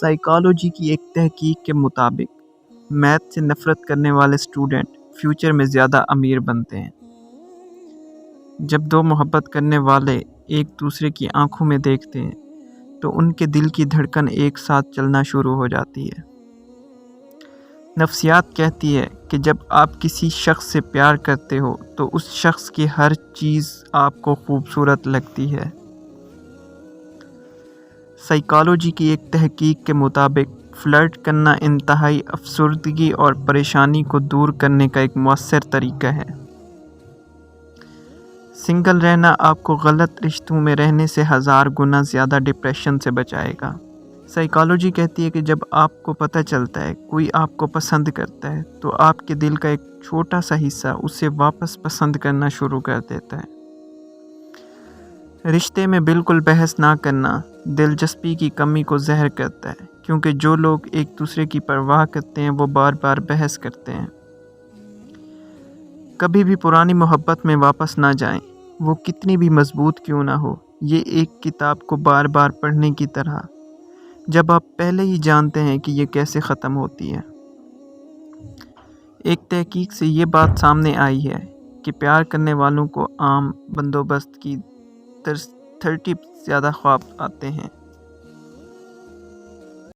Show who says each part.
Speaker 1: Psychology کی ایک تحقیق کے مطابق میتھ سے نفرت کرنے والے اسٹوڈنٹ فیوچر میں زیادہ امیر بنتے ہیں۔ جب دو محبت کرنے والے ایک دوسرے کی آنکھوں میں دیکھتے ہیں تو ان کے دل کی دھڑکن ایک ساتھ چلنا شروع ہو جاتی ہے۔ نفسیات کہتی ہے کہ جب آپ کسی شخص سے پیار کرتے ہو تو اس شخص کی ہر چیز آپ کو خوبصورت لگتی ہے۔ سائیکالوجی کی ایک تحقیق کے مطابق فلرٹ کرنا انتہائی افسردگی اور پریشانی کو دور کرنے کا ایک مؤثر طریقہ ہے۔ سنگل رہنا آپ کو غلط رشتوں میں رہنے سے 1000 گنا زیادہ ڈپریشن سے بچائے گا۔ سائیکالوجی کہتی ہے کہ جب آپ کو پتہ چلتا ہے کوئی آپ کو پسند کرتا ہے تو آپ کے دل کا ایک چھوٹا سا حصہ اسے واپس پسند کرنا شروع کر دیتا ہے۔ رشتے میں بالکل بحث نہ کرنا دلچسپی کی کمی کو ظاہر کرتا ہے، کیونکہ جو لوگ ایک دوسرے کی پرواہ کرتے ہیں وہ بار بار بحث کرتے ہیں۔ کبھی بھی پرانی محبت میں واپس نہ جائیں، وہ کتنی بھی مضبوط کیوں نہ ہو۔ یہ ایک کتاب کو بار بار پڑھنے کی طرح، جب آپ پہلے ہی جانتے ہیں کہ یہ کیسے ختم ہوتی ہے۔ ایک تحقیق سے یہ بات سامنے آئی ہے کہ پیار کرنے والوں کو عام بندوبست کی 30 زیادہ خواب آتے ہیں۔